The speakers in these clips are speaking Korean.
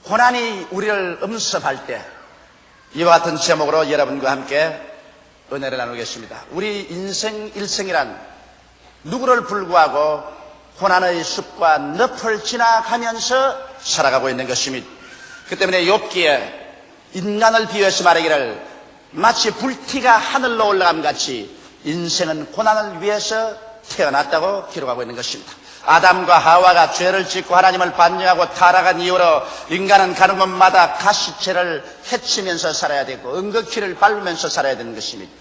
고난이 우리를 음습할 때 이와 같은 제목으로 여러분과 함께 은혜를 나누겠습니다. 우리 인생 일생이란 누구를 불구하고 고난의 숲과 늪을 지나가면서 살아가고 있는 것입니다. 그 때문에 욥기에 인간을 비유해서 말하기를 마치 불티가 하늘로 올라감 같이 인생은 고난을 위해서 태어났다고 기록하고 있는 것입니다. 아담과 하와가 죄를 짓고 하나님을 반역하고 타락한 이후로 인간은 가는 곳마다 가시체를 헤치면서 살아야 되고 은거키를 밟으면서 살아야 되는 것입니다.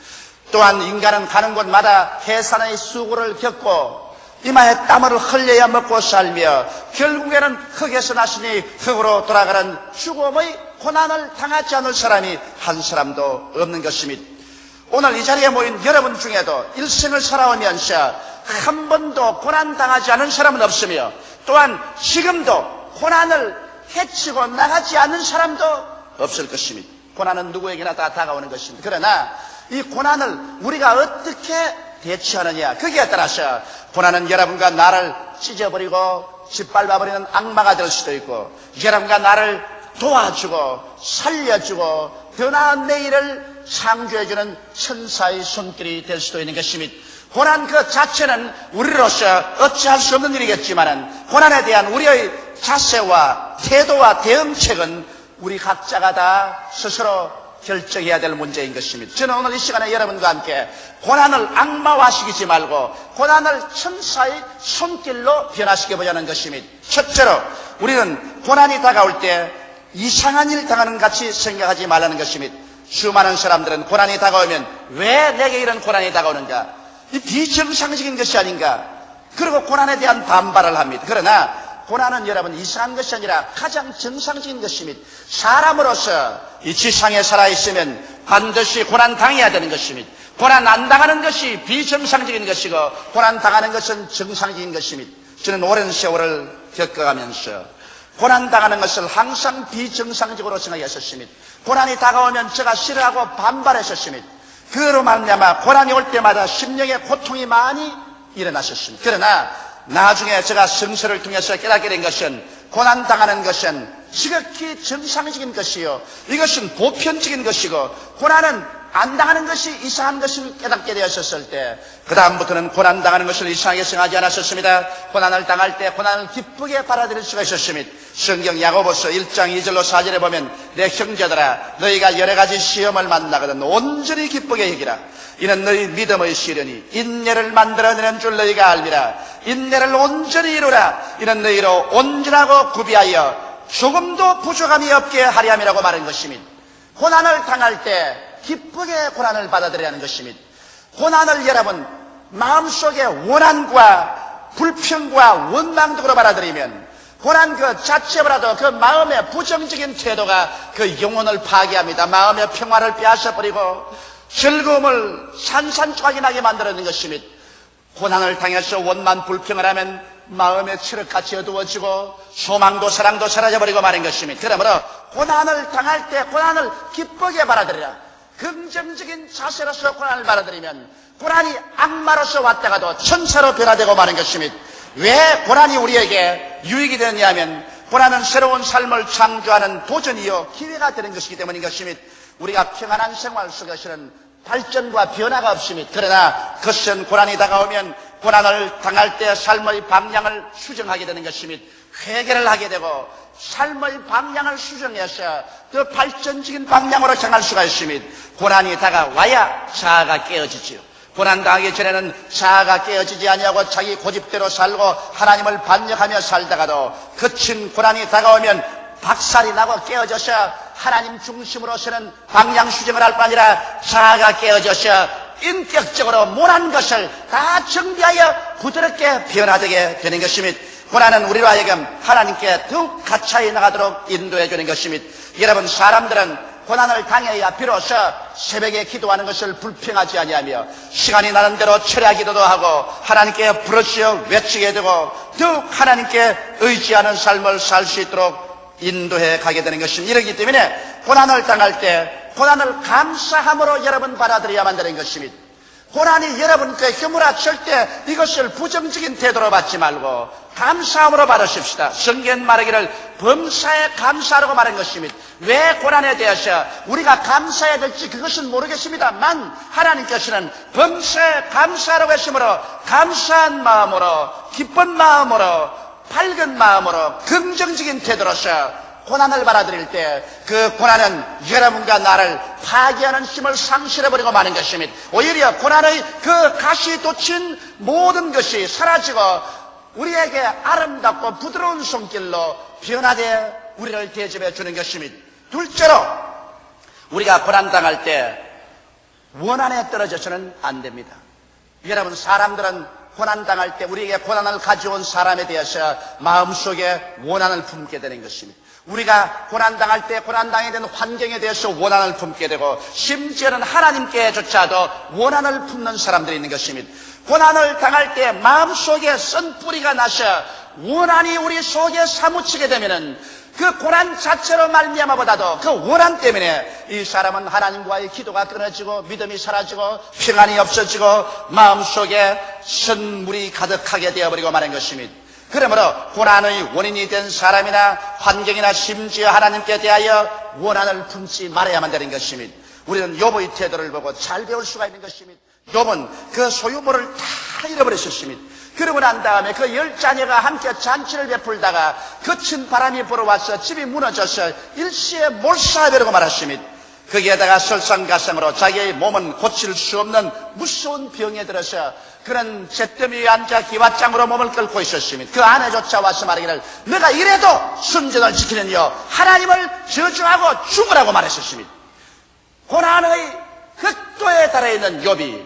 또한 인간은 가는 곳마다 해산의 수고를 겪고 이마에 땀을 흘려야 먹고 살며 결국에는 흙에서 나시니 흙으로 돌아가는 죽음의 고난을 당하지 않을 사람이 한 사람도 없는 것입니다. 오늘 이 자리에 모인 여러분 중에도 일생을 살아오면서 한 번도 고난당하지 않은 사람은 없으며 또한 지금도 고난을 헤치고 나가지 않는 사람도 없을 것입니다. 고난은 누구에게나 다 다가오는 것입니다. 그러나 이 고난을 우리가 어떻게 대처하느냐, 거기에 따라서 고난은 여러분과 나를 찢어버리고 짓밟아버리는 악마가 될 수도 있고 여러분과 나를 도와주고 살려주고 더 나은 내일을 창조해주는 천사의 손길이 될 수도 있는 것입니다. 고난 그 자체는 우리로서 어찌할 수 없는 일이겠지만 고난에 대한 우리의 자세와 태도와 대응책은 우리 각자가 다 스스로 결정해야 될 문제인 것입니다. 저는 오늘 이 시간에 여러분과 함께 고난을 악마화시키지 말고 고난을 천사의 손길로 변화시켜보자는 것입니다. 첫째로 우리는 고난이 다가올 때 이상한 일 당하는 같이 생각하지 말라는 것입니다. 수많은 사람들은 고난이 다가오면 왜 내게 이런 고난이 다가오는가, 이 비정상적인 것이 아닌가, 그리고 고난에 대한 반발을 합니다. 그러나 고난은 여러분 이상한 것이 아니라 가장 정상적인 것입니다. 사람으로서 이 지상에 살아있으면 반드시 고난 당해야 되는 것입니다. 고난 안 당하는 것이 비정상적인 것이고 고난 당하는 것은 정상적인 것입니다. 저는 오랜 세월을 겪어가면서 고난 당하는 것을 항상 비정상적으로 생각했었습니다. 고난이 다가오면 제가 싫어하고 반발했었습니다. 그로 말미암아 고난이 올 때마다 심령의 고통이 많이 일어났었습니다. 그러나 나중에 제가 성서를 통해서 깨닫게 된 것은 고난 당하는 것은 지극히 정상적인 것이요, 이것은 보편적인 것이고 고난은 안 당하는 것이 이상한 것을 깨닫게 되었을 때 그 다음부터는 고난 당하는 것을 이상하게 생각하지 않았었습니다. 고난을 당할 때 고난을 기쁘게 받아들일 수가 있었습니다. 성경 야고보서 1장 2절로 4절에 보면 내 형제들아 너희가 여러 가지 시험을 만나거든 온전히 기쁘게 여기라. 이는 너희 믿음의 시련이 인내를 만들어내는 줄 너희가 알미라. 인내를 온전히 이루라. 이는 너희로 온전하고 구비하여 조금도 부족함이 없게 하리 함이라고 말한 것입니다. 고난을 당할 때 기쁘게 고난을 받아들여야 하는 것입니다. 고난을 여러분 마음속에 원한과 불평과 원망적으로 받아들이면 고난 그 자체보다도 그 마음의 부정적인 태도가 그 영혼을 파괴합니다. 마음의 평화를 빼앗아버리고 즐거움을 산산조각이 나게 만들어내는 것입니다. 고난을 당해서 원만 불평을 하면 마음의 칠흑같이 어두워지고 소망도 사랑도 사라져버리고 마는 것입니다. 그러므로 고난을 당할 때 고난을 기쁘게 받아들이라. 긍정적인 자세로서 고난을 받아들이면 고난이 악마로서 왔다가도 천사로 변화되고 마는 것입니다. 왜 고난이 우리에게 유익이 되느냐 하면 고난은 새로운 삶을 창조하는 도전이요 기회가 되는 것이기 때문인 것입니다. 우리가 평안한 생활 속에서는 발전과 변화가 없습니다. 그러나 그것은 고난이 다가오면 고난을 당할 때 삶의 방향을 수정하게 되는 것입니다. 회개를 하게 되고 삶의 방향을 수정해서 더 발전적인 방향으로 향할 수가 있습니다. 고난이 다가와야 자아가 깨어지지요. 고난 당하기 전에는 자아가 깨어지지 아니하고 자기 고집대로 살고 하나님을 반역하며 살다가도 거친 고난이 다가오면 박살이 나고 깨어져서 하나님 중심으로 서는 방향 수정을 할 뿐 아니라 자아가 깨어져서 인격적으로 못한 것을 다 정비하여 부드럽게 변화되게 되는 것입니다. 고난은 우리로 하여금 하나님께 더욱 가까이 나가도록 인도해 주는 것입니다. 여러분, 사람들은 고난을 당해야 비로소 새벽에 기도하는 것을 불평하지 아니하며 시간이 나는 대로 철야 기도도 하고 하나님께 부르짖어 외치게 되고 더욱 하나님께 의지하는 삶을 살 수 있도록 인도해 가게 되는 것입니다. 이렇기 때문에 고난을 당할 때 고난을 감사함으로 여러분 받아들여야만 되는 것입니다. 고난이 여러분께 휴무라 절대 이것을 부정적인 태도로 받지 말고 감사함으로 받으십시다. 성경 말하기를 범사에 감사하라고 말한 것입니다. 왜 고난에 대해서 우리가 감사해야 될지 그것은 모르겠습니다만 하나님께서는 범사에 감사하라고 했으므로 감사한 마음으로 기쁜 마음으로 밝은 마음으로 긍정적인 태도로서 고난을 받아들일 때 그 고난은 여러분과 나를 파괴하는 힘을 상실해버리고 마는 것입니다. 오히려 고난의 그 가시 돋친 모든 것이 사라지고 우리에게 아름답고 부드러운 손길로 변화되어 우리를 대접해 주는 것입니다. 둘째로 우리가 고난당할 때 원한에 떨어져서는 안 됩니다. 여러분, 사람들은 고난당할 때 우리에게 고난을 가져온 사람에 대해서 마음속에 원한을 품게 되는 것입니다. 우리가 고난당할 때 고난당하게 되는 환경에 대해서 원한을 품게 되고 심지어는 하나님께조차도 원한을 품는 사람들이 있는 것입니다. 고난을 당할 때 마음속에 썬 뿌리가 나서 원한이 우리 속에 사무치게 되면은 그 고난 자체로 말미암아보다도 그 원한 때문에 이 사람은 하나님과의 기도가 끊어지고 믿음이 사라지고 평안이 없어지고 마음속에 선물이 가득하게 되어버리고 마는 것입니다. 그러므로 고난의 원인이 된 사람이나 환경이나 심지어 하나님께 대하여 원한을 품지 말아야만 되는 것입니다. 우리는 욥의 태도를 보고 잘 배울 수가 있는 것입니다. 욥은 그 소유물을 다 잃어버렸습니다. 그러고 난 다음에 그 10자녀가 함께 잔치를 베풀다가 거친 바람이 불어와서 집이 무너져서 일시에 몰살해버리고 말았습니다. 거기에다가 설상가상으로 자기의 몸은 고칠 수 없는 무서운 병에 들어서 그런 잿더미 위에 앉아 기왓장으로 몸을 끌고 있었습니다. 그 아내조차 와서 말하기를 내가 이래도 순전을 지키는여 하나님을 저주하고 죽으라고 말했었습니다. 고난의 극도에 달해있는 욥이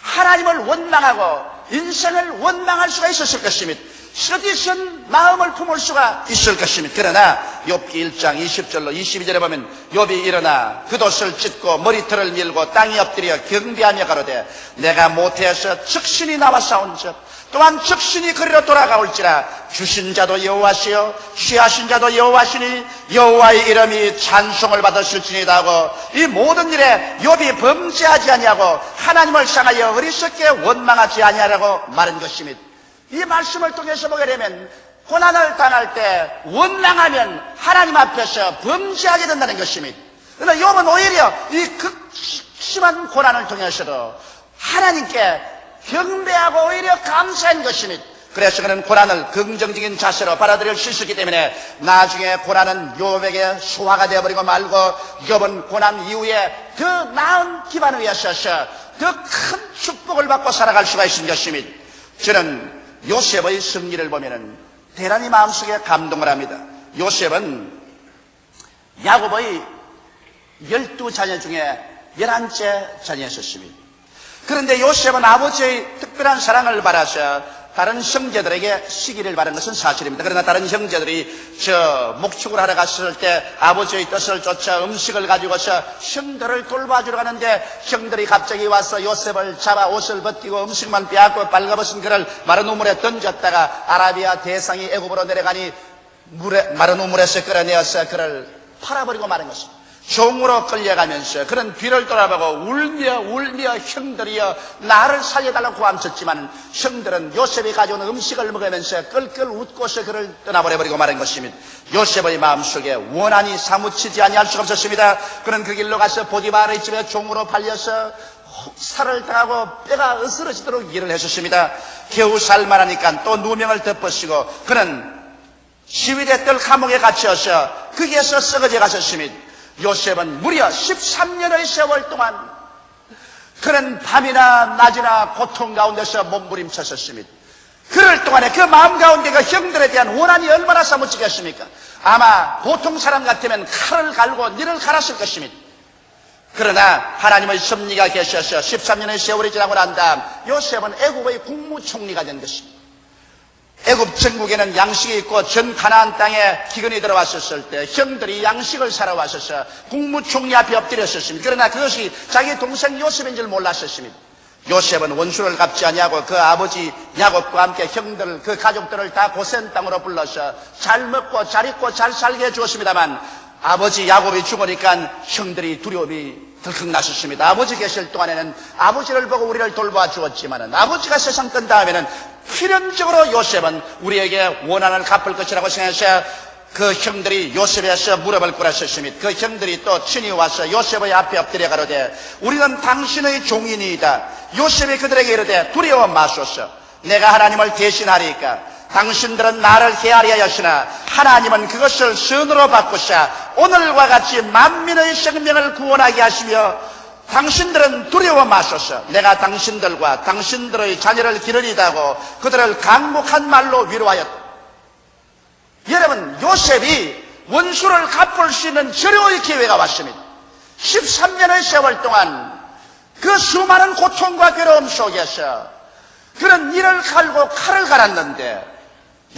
하나님을 원망하고 인생을 원망할 수가 있었을 것입니다. 어디선 마음을 품을 수가 있을 것입니다. 그러나 욥기 1장 20절로 22절에 보면 욥이 일어나 겉옷을 찢고 머리털을 밀고 땅에 엎드려 경배하며 가로되 내가 모태에서 적신이 나와 싸운즉 또한 적신이 그리로 돌아가올지라 주신 자도 여호와시요 취하신 자도 여호와시니 여호와의 이름이 찬송을 받으실지니이다 하고 이 모든 일에 욥이 범죄하지 아니하고 하나님을 향하여 어리석게 원망하지 아니하라고 말한 것입니다. 이 말씀을 통해서 보게 되면 고난을 당할 때 원망하면 하나님 앞에서 범죄하게 된다는 것입니다. 그러나 욥은 오히려 이 극심한 고난을 통해서도 하나님께 경배하고 오히려 감사한 것입니다. 그래서 그는 고난을 긍정적인 자세로 받아들일 수 있었기 때문에 나중에 고난은 욥에게 소화가 되어버리고 말고 욥은 고난 이후에 더 나은 기반 위에 서서 더 큰 축복을 받고 살아갈 수가 있는 것입니다. 저는 요셉의 승리를 보면은 대단히 마음속에 감동을 합니다. 요셉은 야곱의 12자녀 중에 11째 자녀였습니다. 그런데 요셉은 아버지의 특별한 사랑을 받아서 다른 형제들에게 시기를 받은 것은 사실입니다. 그러나 다른 형제들이 목축을 하러 갔을 때 아버지의 뜻을 쫓아 음식을 가지고서 형들을 돌봐주러 가는데 형들이 갑자기 와서 요셉을 잡아 옷을 벗기고 음식만 빼앗고 빨가벗은 그를 마른 우물에 던졌다가 아라비아 대상이 애굽으로 내려가니 마른 우물에서 끌어내어서 그를 팔아버리고 마는 것입니다. 종으로 끌려가면서 그런 뒤를 돌아보고 울며 형들이여 나를 살려달라고 고함쳤지만 형들은 요셉이 가져온 음식을 먹으면서 끌끌 웃고서 그를 떠나버려버리고 마는 것입니다. 요셉의 마음속에 원한이 사무치지 아니할 수가 없었습니다. 그는 그 길로 가서 보디바르의 집에 종으로 팔려서 살을 당하고 뼈가 으스러지도록 일을 했었습니다. 겨우 살만하니까 또 누명을 덮으시고 그는 시위대 뜰 감옥에 갇혀서 거기에서 썩어져 갔었습니다. 요셉은 무려 13년의 세월 동안 그는 밤이나 낮이나 고통 가운데서 몸부림쳤었습니다. 그럴 동안에 그 마음 가운데 그 형들에 대한 원한이 얼마나 사무치겠습니까? 아마 보통 사람 같으면 칼을 갈고 니를 갈았을 것입니다. 그러나 하나님의 섭리가 계셔서 13년의 세월이 지나고 난 다음 요셉은 애굽의 국무총리가 된 것입니다. 애굽 전국에는 양식이 있고 전 가나안 땅에 기근이 들어왔었을 때 형들이 양식을 사러 왔어서 국무총리 앞에 엎드렸었습니다. 그러나 그것이 자기 동생 요셉인 줄 몰랐었습니다. 요셉은 원수를 갚지 아니하고 그 아버지 야곱과 함께 형들 그 가족들을 다 고센 땅으로 불러서 잘 먹고 잘 입고 잘 살게 해주었습니다만 아버지 야곱이 죽으니까 형들이 두려움이 들컥나셨습니다. 아버지 계실 동안에는 아버지를 보고 우리를 돌봐 주었지만은 아버지가 세상 뜬 다음에는 필연적으로 요셉은 우리에게 원한을 갚을 것이라고 생각해서 그 형들이 요셉에서 무릎을 꿇었습니다. 그 형들이 또 친히 와서 요셉의 앞에 엎드려 가로되 우리는 당신의 종이니이다. 요셉이 그들에게 이르되 두려워 마소서. 내가 하나님을 대신하리이까. 당신들은 나를 헤아려 하시나 하나님은 그것을 선으로 바꾸사 오늘과 같이 만민의 생명을 구원하게 하시며 당신들은 두려워 마소서. 내가 당신들과 당신들의 자녀를 기르리다고 그들을 강곡한 말로 위로하였다. 여러분, 요셉이 원수를 갚을 수 있는 절호의 기회가 왔습니다. 13년의 세월 동안 그 수많은 고통과 괴로움 속에서 그는 이를 갈고 칼을 갈았는데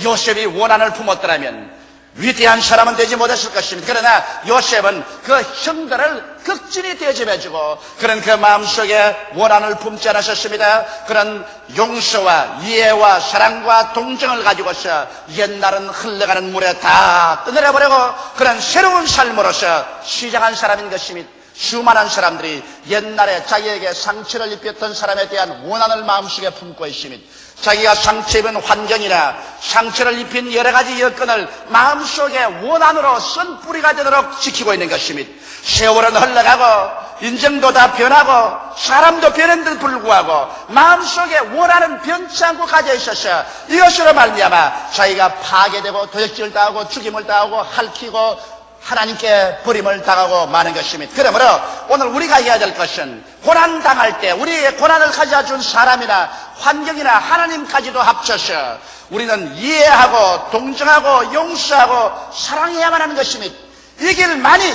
요셉이 원한을 품었더라면 위대한 사람은 되지 못했을 것입니다. 그러나 요셉은 그 형들을 극진히 대접해주고 그는 그 마음속에 원한을 품지 않으셨습니다. 그런 용서와 이해와 사랑과 동정을 가지고서 옛날은 흘러가는 물에 다 떠내려버리고 그런 새로운 삶으로서 시작한 사람인 것입니다. 수많은 사람들이 옛날에 자기에게 상처를 입혔던 사람에 대한 원한을 마음속에 품고 있습니다. 자기가 상처 입은 환경이나 상처를 입힌 여러 가지 여건을 마음속에 원한으로 쓴 뿌리가 되도록 지키고 있는 것입니다. 세월은 흘러가고 인정도 다 변하고 사람도 변했는데도 불구하고 마음속에 원한은 변치 않고 가져 있어서 이것으로 말미암아 자기가 파괴되고 도적질을 당하고 죽임을 당하고 핥히고 하나님께 버림을 당하고 마는 것입니다. 그러므로 오늘 우리가 해야 될 것은 고난당할 때 우리의 고난을 가져준 사람이나 환경이나 하나님까지도 합쳐서 우리는 이해하고 동정하고 용서하고 사랑해야만 하는 것입니다. 이 길만이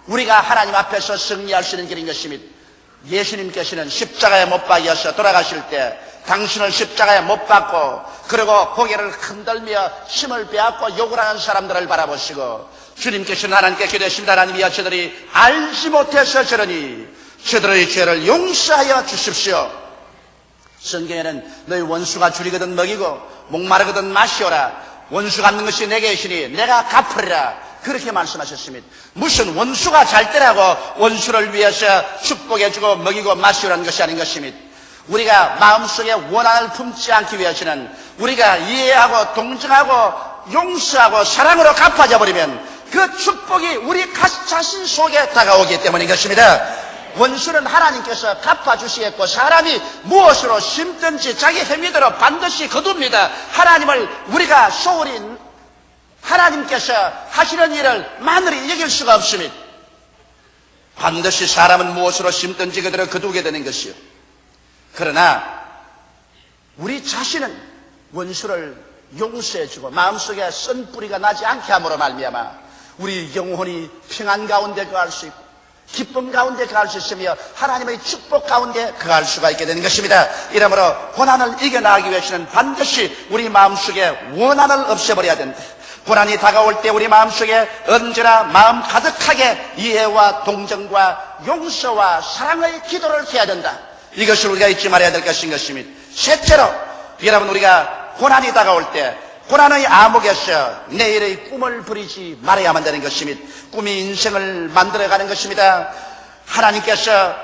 우리가 하나님 앞에서 승리할 수 있는 길인 것입니다. 예수님께서는 십자가에 못 박여서 돌아가실 때 당신을 십자가에 못 박고 그리고 고개를 흔들며 힘을 빼앗고 욕을 하는 사람들을 바라보시고 주님께서는 하나님께 기도했습니다. 하나님이여 저들이 알지 못해서 저러니 저들의 죄를 용서하여 주십시오. 성경에는 너희 원수가 줄이거든 먹이고 목마르거든 마시오라. 원수 갚는 것이 내게 있으니 내가 갚으리라. 그렇게 말씀하셨습니다. 무슨 원수가 잘 때라고 원수를 위해서 축복해주고 먹이고 마시오라는 것이 아닌 것입니다. 우리가 마음속에 원한을 품지 않기 위해서는 우리가 이해하고 동정하고 용서하고 사랑으로 갚아져 버리면 그 축복이 우리 자신 속에 다가오기 때문인 것입니다. 원수는 하나님께서 갚아주시겠고 사람이 무엇으로 심든지 자기 행위대로 반드시 거둡니다. 하나님을 우리가 소홀히 하나님께서 하시는 일을 마늘이 여길 수가 없습니다. 반드시 사람은 무엇으로 심든지 그대로 거두게 되는 것이요. 그러나 우리 자신은 원수를 용서해주고 마음속에 쓴 뿌리가 나지 않게 함으로 말미암아 우리 영혼이 평안 가운데 거할 수 있고 기쁨 가운데 거할 수 있으며 하나님의 축복 가운데 거할 수가 있게 되는 것입니다. 이러므로 고난을 이겨나가기 위해서는 반드시 우리 마음속에 원한을 없애버려야 된다. 고난이 다가올 때 우리 마음속에 언제나 마음 가득하게 이해와 동정과 용서와 사랑의 기도를 해야 된다. 이것을 우리가 잊지 말아야 될 것인 것입니다. 셋째로 여러분 우리가 고난이 다가올 때 고난의 암흑에서 내일의 꿈을 부리지 말아야만 되는 것입니다. 꿈이 인생을 만들어가는 것입니다. 하나님께서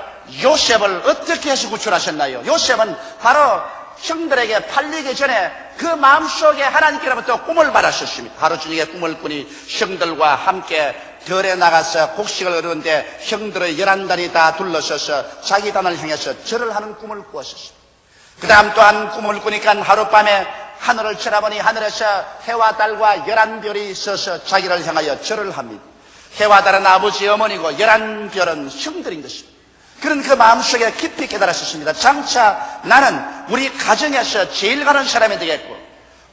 요셉을 어떻게 해서 구출하셨나요? 요셉은 바로 형들에게 팔리기 전에 그 마음속에 하나님께로부터 꿈을 받았었습니다. 하루 저녁에 꿈을 꾸니 형들과 함께 들에 나가서 곡식을 얻었는데 형들의 11단이 다 둘러서서 자기 단을 향해서 절을 하는 꿈을 꾸었었습니다. 그 다음 또한 꿈을 꾸니까 하룻밤에 하늘을 쳐다보니 하늘에서 해와 달과 11별이 있어서 자기를 향하여 절을 합니다. 해와 달은 아버지 어머니고 11별은 형들인 것입니다. 그런 그 마음속에 깊이 깨달았었습니다. 장차 나는 우리 가정에서 제일 가는 사람이 되겠고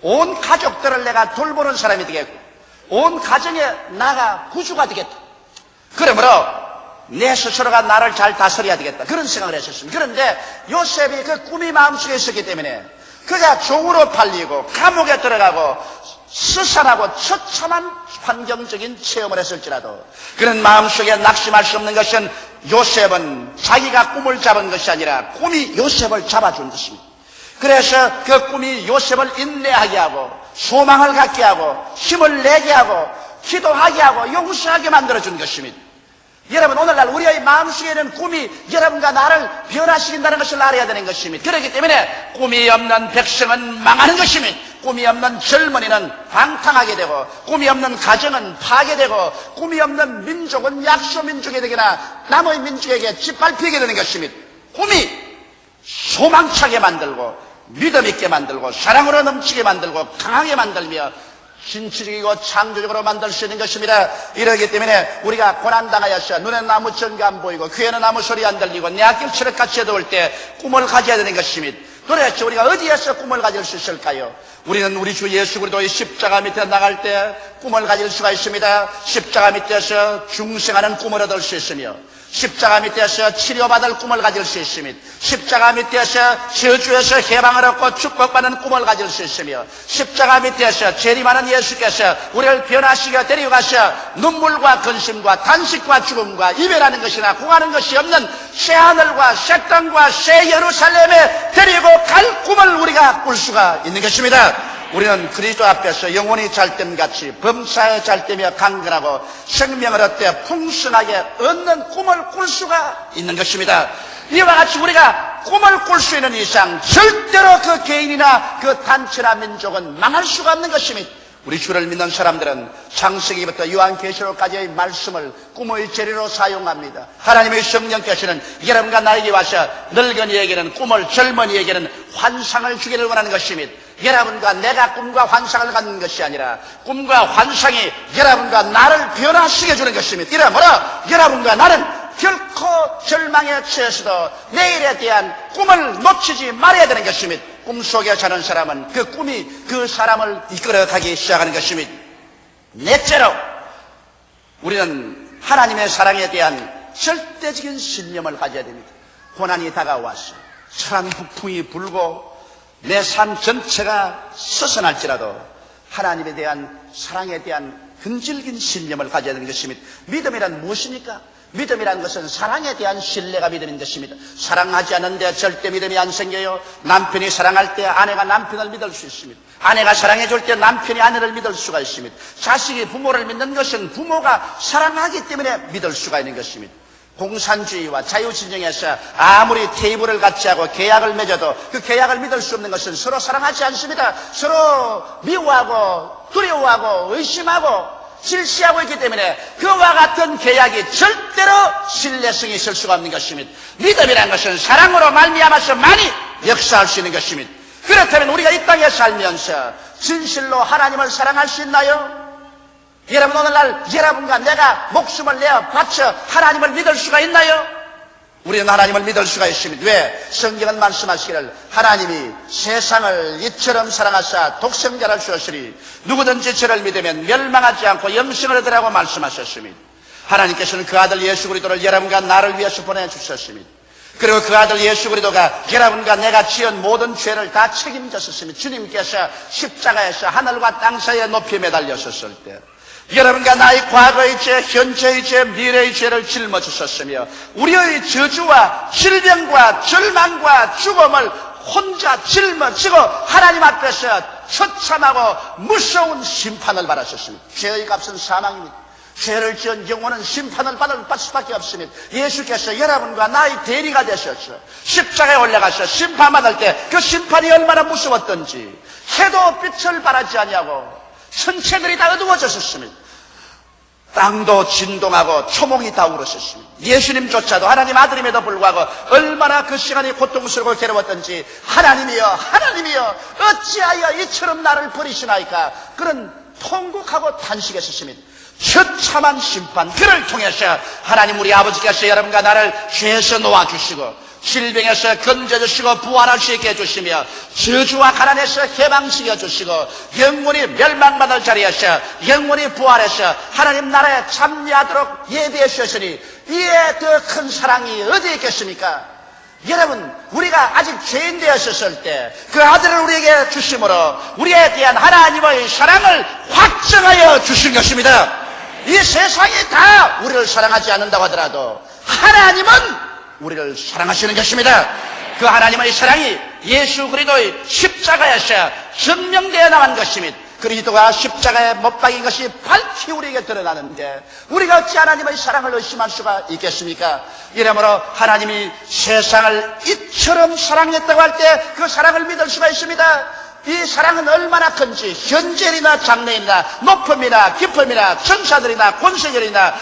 온 가족들을 내가 돌보는 사람이 되겠고 온 가정에 나가 구주가 되겠다. 그러므로 내 스스로가 나를 잘 다스려야 되겠다. 그런 생각을 했었습니다. 그런데 요셉이 그 꿈이 마음속에 있었기 때문에 그가 종으로 팔리고 감옥에 들어가고 스산하고 처참한 환경적인 체험을 했을지라도 그런 마음속에 낙심할 수 없는 것은 요셉은 자기가 꿈을 잡은 것이 아니라 꿈이 요셉을 잡아준 것입니다. 그래서 그 꿈이 요셉을 인내하게 하고 소망을 갖게 하고 힘을 내게 하고 기도하게 하고 용서하게 만들어준 것입니다. 여러분, 오늘날 우리의 마음속에는 꿈이 여러분과 나를 변화시킨다는 것을 알아야 되는 것입니다. 그렇기 때문에 꿈이 없는 백성은 망하는 것입니다. 꿈이 없는 젊은이는 방탕하게 되고, 꿈이 없는 가정은 파괴되고, 꿈이 없는 민족은 약소민족이 되거나 남의 민족에게 짓밟히게 되는 것입니다. 꿈이 소망차게 만들고, 믿음 있게 만들고, 사랑으로 넘치게 만들고, 강하게 만들며 신체적이고 창조적으로 만들 수 있는 것입니다. 이러기 때문에 우리가 고난당하여서 눈에는 아무 전가 안 보이고 귀에는 아무 소리 안 들리고 내 앞길 철학같이 어두울 때 꿈을 가져야 되는 것입니다. 도대체 우리가 어디에서 꿈을 가질 수 있을까요? 우리는 우리 주 예수 그리스도의 십자가 밑에 나갈 때 꿈을 가질 수가 있습니다. 십자가 밑에서 중생하는 꿈을 얻을 수 있으며, 십자가 밑에서 치료받을 꿈을 가질 수 있습니다. 십자가 밑에서 저주에서 해방을 얻고 축복받는 꿈을 가질 수 있으며, 십자가 밑에서 재림하는 예수께서 우리를 변화시켜 데리고 가셔 눈물과 근심과 단식과 죽음과 이별하는 것이나 구하는 것이 없는 새하늘과 새 땅과 새 예루살렘에 데리고 갈 꿈을 우리가 꿀 수가 있는 것입니다. 우리는 그리스도 앞에서 영혼이 잘됨같이 범사에 잘되며 강건하고 생명을 얻되 풍성하게 얻는 꿈을 꿀 수가 있는 것입니다. 이와 같이 우리가 꿈을 꿀 수 있는 이상 절대로 그 개인이나 그 단체나 민족은 망할 수가 없는 것입니다. 우리 주를 믿는 사람들은 창세기부터 요한계시록까지의 말씀을 꿈의 재료로 사용합니다. 하나님의 성령께서는 여러분과 나에게 와서 늙은이에게는 꿈을, 젊은이에게는 환상을 주기를 원하는 것입니다. 여러분과 내가 꿈과 환상을 갖는 것이 아니라 꿈과 환상이 여러분과 나를 변화시켜 주는 것입니다. 이러므로 여러분과 나는 결코 절망에 처해서도 내일에 대한 꿈을 놓치지 말아야 되는 것입니다. 꿈속에 사는 사람은 그 꿈이 그 사람을 이끌어가기 시작하는 것입니다. 넷째로, 우리는 하나님의 사랑에 대한 절대적인 신념을 가져야 됩니다. 고난이 다가와서 천한 북풍이 불고 내 삶 전체가 서선할지라도 하나님에 대한 사랑에 대한 근질긴 신념을 가져야 되는 것입니다. 믿음이란 무엇입니까? 믿음이란 것은 사랑에 대한 신뢰가 믿음인 것입니다. 사랑하지 않는데 절대 믿음이 안 생겨요. 남편이 사랑할 때 아내가 남편을 믿을 수 있습니다. 아내가 사랑해 줄 때 남편이 아내를 믿을 수가 있습니다. 자식이 부모를 믿는 것은 부모가 사랑하기 때문에 믿을 수가 있는 것입니다. 공산주의와 자유진영에서 아무리 테이블을 같이 하고 계약을 맺어도 그 계약을 믿을 수 없는 것은 서로 사랑하지 않습니다. 서로 미워하고 두려워하고 의심하고 질시하고 있기 때문에 그와 같은 계약이 절대로 신뢰성이 있을 수가 없는 것입니다. 믿음이라는 것은 사랑으로 말미암아서 많이 역사할 수 있는 것입니다. 그렇다면 우리가 이 땅에 살면서 진실로 하나님을 사랑할 수 있나요? 여러분, 오늘날 여러분과 내가 목숨을 내어 바쳐 하나님을 믿을 수가 있나요? 우리는 하나님을 믿을 수가 있습니다. 왜? 성경은 말씀하시기를 하나님이 세상을 이처럼 사랑하사 독생자를 주었으니 누구든지 저를 믿으면 멸망하지 않고 영생을 얻으라고 말씀하셨습니다. 하나님께서는 그 아들 예수 그리스도를 여러분과 나를 위해서 보내주셨습니다. 그리고 그 아들 예수 그리스도가 여러분과 내가 지은 모든 죄를 다 책임졌었습니다. 주님께서 십자가에서 하늘과 땅 사이에 높이 매달렸었을 때 여러분과 나의 과거의 죄, 현재의 죄, 미래의 죄를 짊어지셨으며 우리의 저주와 질병과 절망과 죽음을 혼자 짊어지고 하나님 앞에서 처참하고 무서운 심판을 받으셨습니다. 죄의 값은 사망입니다. 죄를 지은 영혼은 심판을 받을 수밖에 없습니다. 예수께서 여러분과 나의 대리가 되셨죠. 십자가에 올라가서 심판받을 때 그 심판이 얼마나 무서웠던지 해도 빛을 발하지 아니하고 천체들이 다 어두워졌었습니다. 땅도 진동하고 초목이 다 울었었습니다. 예수님조차도 하나님 아들임에도 불구하고 얼마나 그 시간이 고통스럽고 괴로웠던지 하나님이여 하나님이여 어찌하여 이처럼 나를 버리시나이까 그런 통곡하고 탄식했었습니다. 처참한 심판, 그를 통해서 하나님 우리 아버지께서 여러분과 나를 죄에서 놓아주시고 질병에서 건져주시고 부활할 수 있게 해주시며 저주와 가난에서 해방시켜 주시고 영원히 멸망받을 자리에서 영원히 부활해서 하나님 나라에 참여하도록 예비해 주셨으니 이에 더 큰 사랑이 어디에 있겠습니까? 여러분, 우리가 아직 죄인 되었을 때 그 아들을 우리에게 주심으로 우리에 대한 하나님의 사랑을 확증하여 주신 것입니다. 이 세상이 다 우리를 사랑하지 않는다고 하더라도 하나님은 우리를 사랑하시는 것입니다. 그 하나님의 사랑이 예수 그리스도의 십자가에서 증명되어 나간 것입니다. 그리스도가 십자가에 못 박인 것이 밝히 우리에게 드러나는데 우리가 어찌 하나님의 사랑을 의심할 수가 있겠습니까? 이러므로 하나님이 세상을 이처럼 사랑했다고 할 때 그 사랑을 믿을 수가 있습니다. 이 사랑은 얼마나 큰지 현재이나 장래이나 높음이나 깊음이나 천사들이나 권세들이나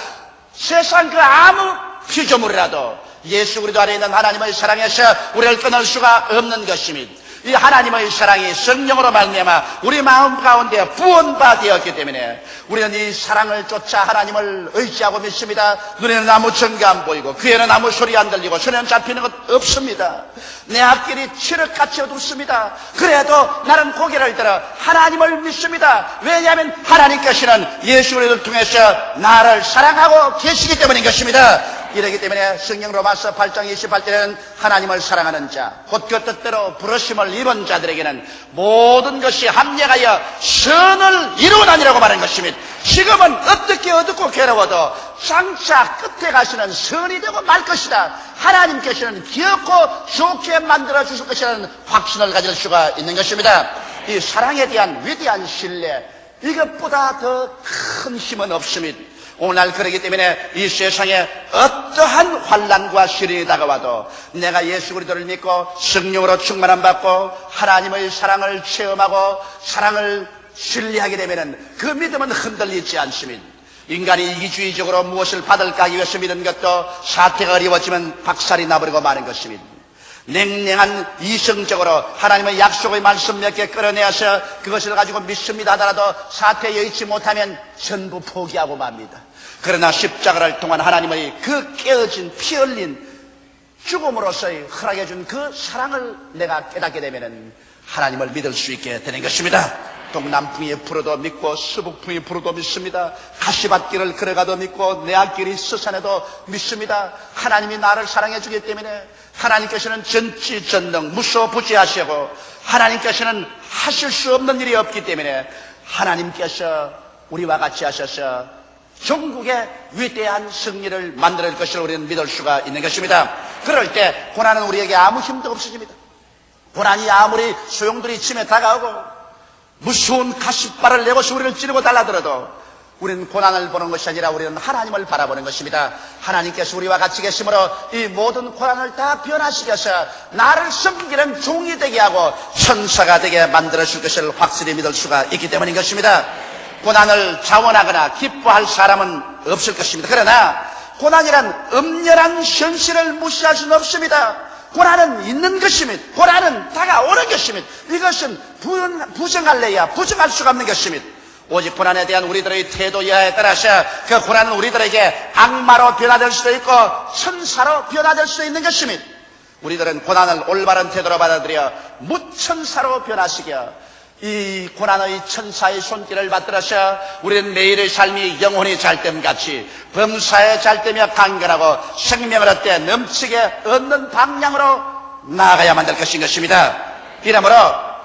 세상 그 아무 피조물이라도 예수 그리스도 안에 있는 하나님의 사랑에서 우리를 끊을 수가 없는 것입니다. 이 하나님의 사랑이 성령으로 말미암아 우리 마음 가운데 부원받았기 때문에 우리는 이 사랑을 쫓아 하나님을 의지하고 믿습니다. 눈에는 아무 증거 안 보이고 귀에는 아무 소리 안 들리고 손에는 잡히는 것 없습니다. 내 앞길이 칠흑같이 어둡습니다. 그래도 나는 고개를 들어 하나님을 믿습니다. 왜냐하면 하나님께서는 예수 그리스도를 통해서 나를 사랑하고 계시기 때문인 것입니다. 이러기 때문에 성경 로마서 8장 28절에는 하나님을 사랑하는 자, 곧 그 뜻대로 부르심을 입은 자들에게는 모든 것이 합력하여 선을 이루나니라고 말한 것입니다. 지금은 어떻게 어둡고 괴로워도 장차 끝에 가시는 선이 되고 말 것이다. 하나님께서는 귀엽고 좋게 만들어 주실 것이라는 확신을 가질 수가 있는 것입니다. 이 사랑에 대한 위대한 신뢰, 이것보다 더 큰 힘은 없습니다. 오늘날 그러기 때문에 이 세상에 어떠한 환난과 시련이 다가와도 내가 예수 그리스도를 믿고 성령으로 충만함 받고 하나님의 사랑을 체험하고 사랑을 신뢰하게 되면 그 믿음은 흔들리지 않습니다. 인간이 이기주의적으로 무엇을 받을까 하기 위해서 믿는 것도 사태가 어려워지면 박살이 나버리고 마는 것입니다. 냉랭한 이성적으로 하나님의 약속의 말씀 몇 개 끌어내어서 그것을 가지고 믿습니다 하더라도 사태에 여의치 못하면 전부 포기하고 맙니다. 그러나 십자가를 통한 하나님의 그 깨어진 피 흘린 죽음으로서의 허락해 준 그 사랑을 내가 깨닫게 되면 하나님을 믿을 수 있게 되는 것입니다. 동남풍이 불어도 믿고 서북풍이 불어도 믿습니다. 가시밭길을 걸어가도 믿고 내 앞길이 서산해도 믿습니다. 하나님이 나를 사랑해 주기 때문에 하나님께서는 전지전능 무소부지하시고 하나님께서는 하실 수 없는 일이 없기 때문에 하나님께서 우리와 같이 하셔서 전국의 위대한 승리를 만들 것을 우리는 믿을 수가 있는 것입니다. 그럴 때 고난은 우리에게 아무 힘도 없어집니다. 고난이 아무리 소용돌이 침에 다가오고 무서운 가시발을 내고서 우리를 찌르고 달라들어도 우리는 고난을 보는 것이 아니라 우리는 하나님을 바라보는 것입니다. 하나님께서 우리와 같이 계심으로 이 모든 고난을 다 변화시켜서 나를 섬기는 종이 되게 하고 천사가 되게 만들어줄 것을 확실히 믿을 수가 있기 때문인 것입니다. 고난을 자원하거나 기뻐할 사람은 없을 것입니다. 그러나 고난이란 엄연한 현실을 무시할 수는 없습니다. 고난은 있는 것입니다. 고난은 다가오는 것입니다. 이것은 부정할래야 부정할 수가 없는 것입니다. 오직 고난에 대한 우리들의 태도 여하에 따라서 그 고난은 우리들에게 악마로 변화될 수도 있고 천사로 변화될 수도 있는 것입니다. 우리들은 고난을 올바른 태도로 받아들여 무천사로 변화시켜 이 고난의 천사의 손길을 받들어서 우리는 매일의 삶이 영혼이 잘됨같이 범사에 잘되며 강건하고 생명을 얻되 넘치게 얻는 방향으로 나아가야만 될 것입니다. 이러므로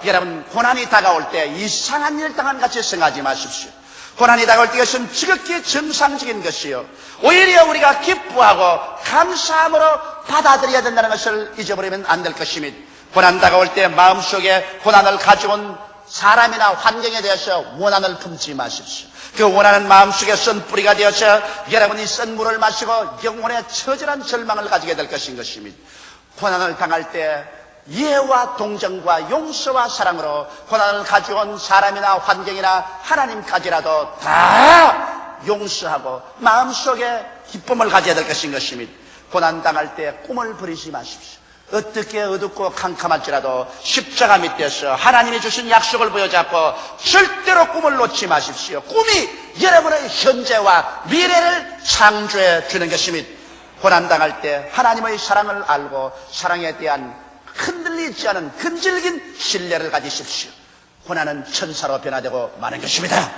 여러분 고난이 다가올 때 이상한 일 당한 같이 생각하지 마십시오. 고난이 다가올 때 이것은 지극히 정상적인 것이요 오히려 우리가 기뻐하고 감사함으로 받아들여야 된다는 것을 잊어버리면 안 될 것입니다. 고난 다가올 때 마음속에 고난을 가져온 사람이나 환경에 대해서 원한을 품지 마십시오. 그 원하는 마음속에 썬 뿌리가 되어서 여러분이 썬 물을 마시고 영혼의 처절한 절망을 가지게 될 것인 것입니다. 고난을 당할 때 이해와 동정과 용서와 사랑으로 고난을 가져온 사람이나 환경이나 하나님까지라도 다 용서하고 마음속에 기쁨을 가져야 될 것인 것입니다. 고난 당할 때 꿈을 버리지 마십시오. 어떻게 어둡고 캄캄할지라도 십자가 밑에서 하나님이 주신 약속을 보여잡고 절대로 꿈을 놓지 마십시오. 꿈이 여러분의 현재와 미래를 창조해 주는 것입니다. 고난당할 때 하나님의 사랑을 알고 사랑에 대한 흔들리지 않은 근질긴 신뢰를 가지십시오. 고난은 천사로 변화되고 마는 것입니다.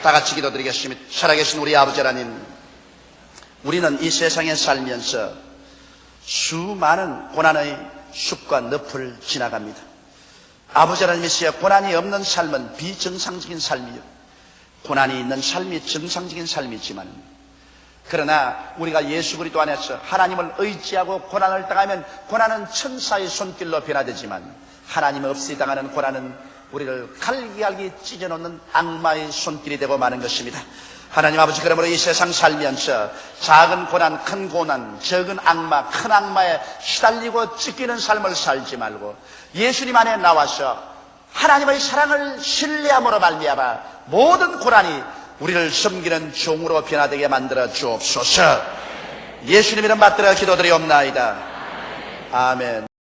다 같이 기도드리겠습니다. 살아계신 우리 아버지 하나님, 우리는 이 세상에 살면서 수많은 고난의 숲과 늪을 지나갑니다. 아버지 하나님이시여, 고난이 없는 삶은 비정상적인 삶이요, 고난이 있는 삶이 정상적인 삶이지만, 그러나 우리가 예수 그리스도 안에서 하나님을 의지하고 고난을 당하면 고난은 천사의 손길로 변화되지만 하나님 없이 당하는 고난은 우리를 갈기갈기 찢어놓는 악마의 손길이 되고 마는 것입니다. 하나님 아버지, 그러므로 이 세상 살면서 작은 고난, 큰 고난, 적은 악마, 큰 악마에 시달리고 찢기는 삶을 살지 말고 예수님 안에 나와서 하나님의 사랑을 신뢰함으로 말미암아 모든 고난이 우리를 섬기는 종으로 변화되게 만들어 주옵소서. 예수님 이름 받들어 기도드리옵나이다. 아멘.